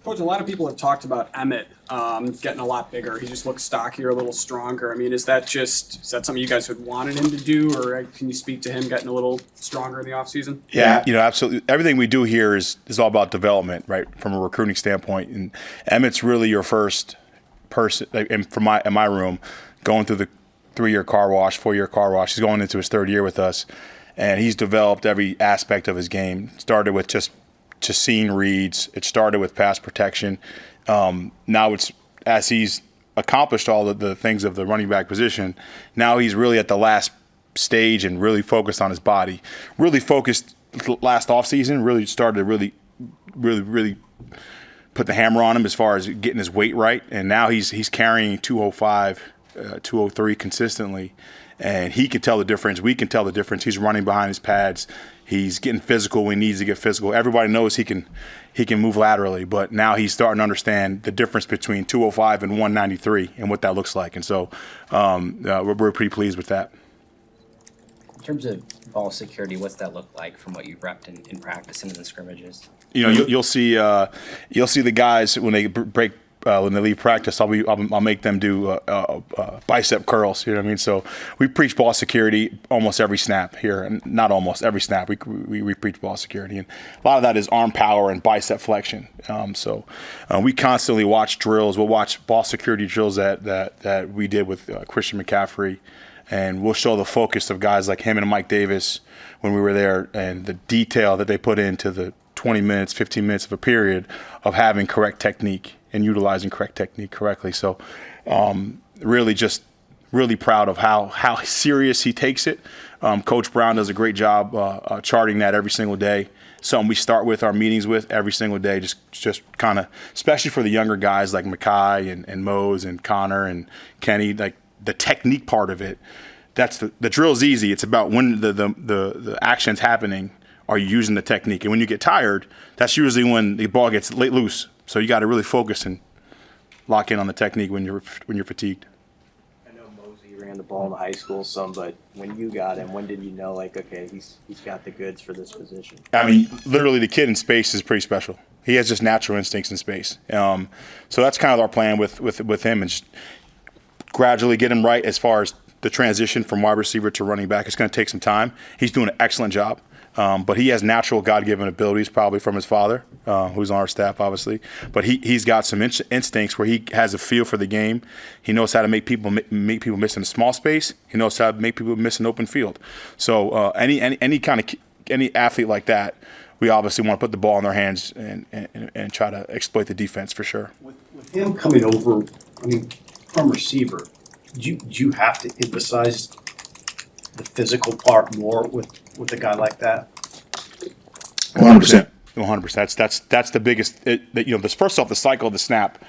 Coach, a lot of people have talked about Emmett getting a lot bigger. He just looks stockier, a little stronger. I mean, is that something you guys had wanted him to do, or can you speak to him getting a little stronger in the offseason? Yeah, absolutely. Everything we do here is all about development, right, from a recruiting standpoint. And Emmett's really your first person, in my room, going through the 3-year car wash, 4-year car wash. He's going into his 3rd year with us, and he's developed every aspect of his game. Started with just seeing reads. It started with pass protection. Now it's, as he's accomplished all of the things of the running back position, now he's really at the last stage and really focused on his body. Really focused last offseason, really started to really put the hammer on him as far as getting his weight right. And now he's carrying 205, 203 consistently. And he can tell the difference. We can tell the difference. He's running behind his pads. He's getting physical when he needs to get physical. Everybody knows he can move laterally, but now he's starting to understand the difference between 205 and 193 and what that looks like. And so we're pretty pleased with that. In terms of ball security, what's that look like from what you've repped in practice and in the scrimmages? You'll see the guys when they break. When they leave practice, I'll make them do bicep curls. You know what I mean? So we preach ball security almost every snap here, and not almost every snap. We preach ball security, and a lot of that is arm power and bicep flexion. So we constantly watch drills. We'll watch ball security drills that we did with Christian McCaffrey, and we'll show the focus of guys like him and Mike Davis when we were there, and the detail that they put into the 20 minutes, 15 minutes of a period of having correct technique and utilizing correct technique correctly. So really proud of how serious he takes it. Coach Brown does a great job charting that every single day. Something we start with our meetings with every single day, just kind of, especially for the younger guys like Makai and Mose and Connor and Kenny, like the technique part of it. That's the drill's easy. It's about when the action's happening, are you using the technique? And when you get tired, that's usually when the ball gets let loose. So you got to really focus and lock in on the technique when you're fatigued. I know Mosey ran the ball in high school some, but when you got him, when did you know, like, okay, he's got the goods for this position? I mean, literally the kid in space is pretty special. He has just natural instincts in space. So that's kind of our plan with him, and just gradually get him right as far as the transition from wide receiver to running back. It's going to take some time. He's doing an excellent job. But he has natural God-given abilities, probably from his father, who's on our staff, obviously. But he's got some instincts where he has a feel for the game. He knows how to make people miss in a small space. He knows how to make people miss an open field. So any athlete like that, we obviously want to put the ball in their hands and try to exploit the defense for sure. With him coming over, I mean, from receiver, do you have to emphasize the physical part more with a guy like that? 100%. 100%. That's the biggest. This first off, the cycle of the snap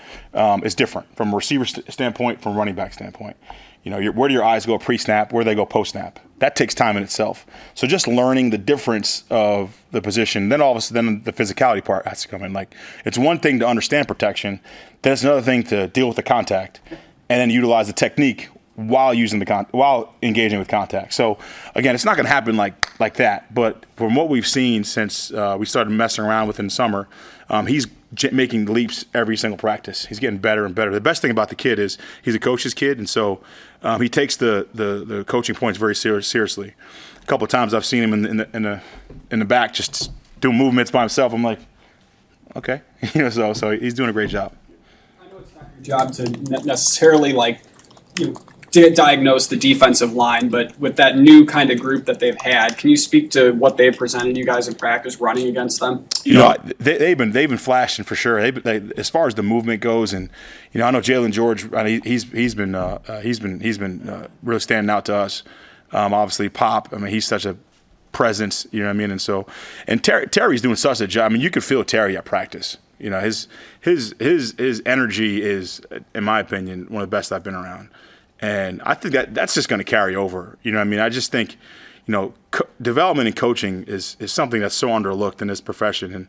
is different from a receiver standpoint, from a running back standpoint. Where do your eyes go pre-snap? Where do they go post-snap? That takes time in itself. So just learning the difference of the position, then all of a sudden the physicality part has to come in. Like, it's one thing to understand protection, then it's another thing to deal with the contact, and then utilize the technique while engaging with contact. So again, it's not going to happen like that. But from what we've seen since we started messing around with in the summer, he's making leaps every single practice. He's getting better and better. The best thing about the kid is he's a coach's kid, and so he takes the coaching points very seriously. A couple of times I've seen him in the back just doing movements by himself. I'm like, okay, so he's doing a great job. I know it's not your job to necessarily diagnose the defensive line, but with that new kind of group that they've had, can you speak to what they've presented you guys in practice running against them? They've been flashing for sure. As far as the movement goes, and I know Jalen George, he's been really standing out to us. Obviously, Pop. I mean, he's such a presence. You know what I mean? And so, Terry's doing such a job. I mean, you could feel Terry at practice. His energy is, in my opinion, one of the best I've been around. And I think that's just going to carry over. I just think, development and coaching is something that's so underlooked in this profession. And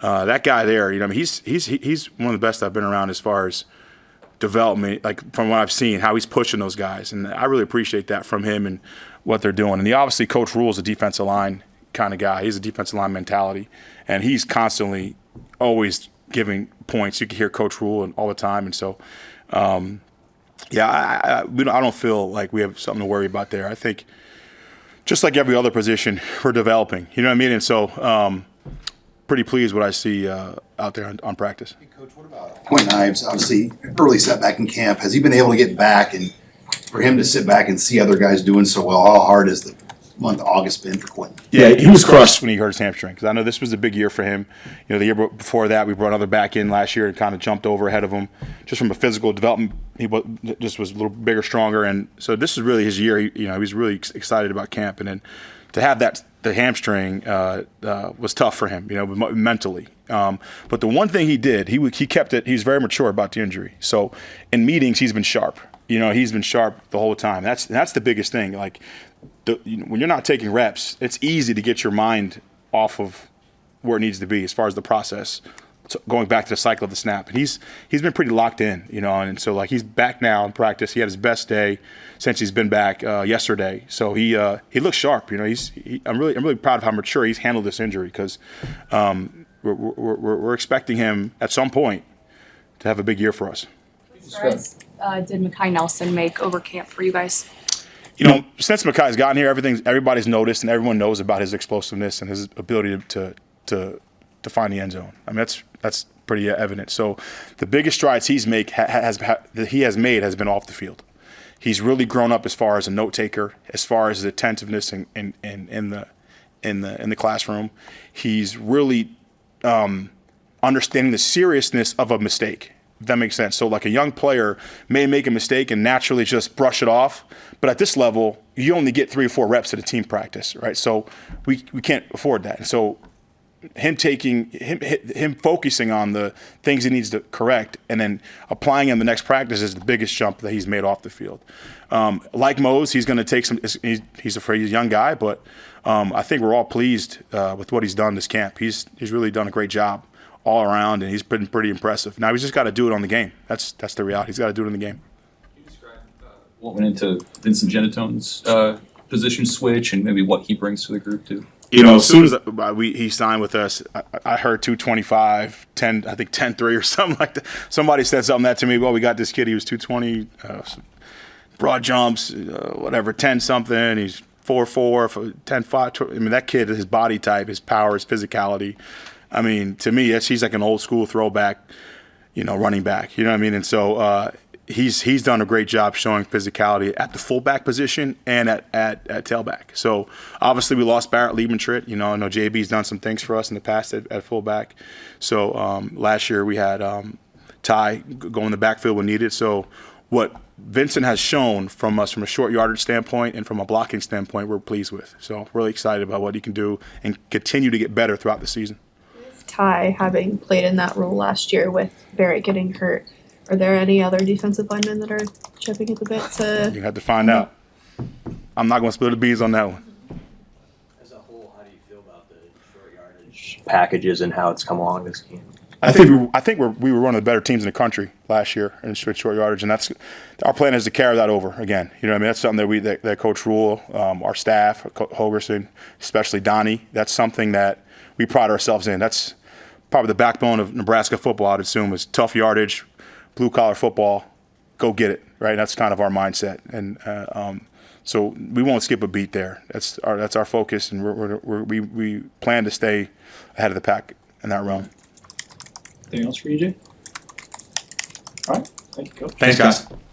that guy there, he's one of the best I've been around as far as development, like from what I've seen, how he's pushing those guys. And I really appreciate that from him and what they're doing. And obviously Coach Rule's a defensive line kind of guy. He's a defensive line mentality. And he's constantly always giving points. You can hear Coach Rule and all the time, and so I don't feel like we have something to worry about there. I think just like every other position, we're developing. You know what I mean? And so pretty pleased what I see out there on practice. Hey, Coach, what about Quentin Ives? Obviously, early setback in camp. Has he been able to get back? And for him to sit back and see other guys doing so well, how hard has the month of August been for Quentin? Yeah, he was crushed when he hurt his hamstring because I know this was a big year for him. You know, the year before that, we brought another back in last year and kind of jumped over ahead of him. Just from a physical development, he just was a little bigger, stronger, and so this is really his year. He was really excited about camp, and then to have the hamstring was tough for him, mentally. But the one thing he did, he kept it. He was very mature about the injury. So in meetings, he's been sharp. He's been sharp the whole time. That's the biggest thing. Like when you're not taking reps, it's easy to get your mind off of where it needs to be as far as the process. So going back to the cycle of the snap, and he's been pretty locked in, and so like he's back now in practice. He had his best day since he's been back yesterday. So he looks sharp. I'm really proud of how mature he's handled this injury because we're expecting him at some point to have a big year for us. Did Mekhi Nelson make over camp for you guys? Since Mekhi's gotten here, everybody's noticed and everyone knows about his explosiveness and his ability to find the end zone. I mean, that's pretty evident. So the biggest strides he has made has been off the field. He's really grown up as far as a note taker, as far as his attentiveness in the classroom. He's really understanding the seriousness of a mistake. If that makes sense. So like a young player may make a mistake and naturally just brush it off. But at this level, you only get 3 or 4 reps at a team practice, right? So we can't afford that. And so him focusing on the things he needs to correct and then applying in the next practice is the biggest jump that he's made off the field. Like Mose, he's going to take some. He's a young guy, but I think we're all pleased with what he's done this camp. He's really done a great job all around, and he's been pretty impressive. Now he's just got to do it on the game. That's the reality. He's got to do it in the game. Can you describe what went into Vincent Genitone's position switch and maybe what he brings to the group too? As soon as he signed with us, I heard 225, 10, I think 10-3 or something like that. Somebody said something that to me. Well, we got this kid. He was 220, broad jumps, whatever, 10 something. He's 4'4", 10'5". I mean, that kid, his body type, his power, his physicality. I mean, to me, he's like an old school throwback, running back. You know what I mean? And so he's done a great job showing physicality at the fullback position and at tailback. So obviously we lost Barrett Liebentritt. I know JB's done some things for us in the past at fullback. So last year we had Ty go in the backfield when needed. So what Vincent has shown from us from a short yardage standpoint and from a blocking standpoint, we're pleased with. So really excited about what he can do and continue to get better throughout the season. Ty having played in that role last year with Barrett getting hurt, are there any other defensive linemen that are chipping at the bit to? You have to find out. I'm not going to spill the beans on that one. As a whole, how do you feel about the short yardage packages and how it's come along this game? I think we were one of the better teams in the country last year in short yardage, and that's our plan is to carry that over again. You know what I mean? That's something that Coach Rule, our staff, Hogerson, especially Donnie, that's something that we pride ourselves in. That's probably the backbone of Nebraska football, I'd assume, is tough yardage, blue-collar football, go get it, right? That's kind of our mindset. And so we won't skip a beat there. That's our focus, and we plan to stay ahead of the pack in that realm. Anything else for EJ? All right. Thank you, Coach. Thanks, guys.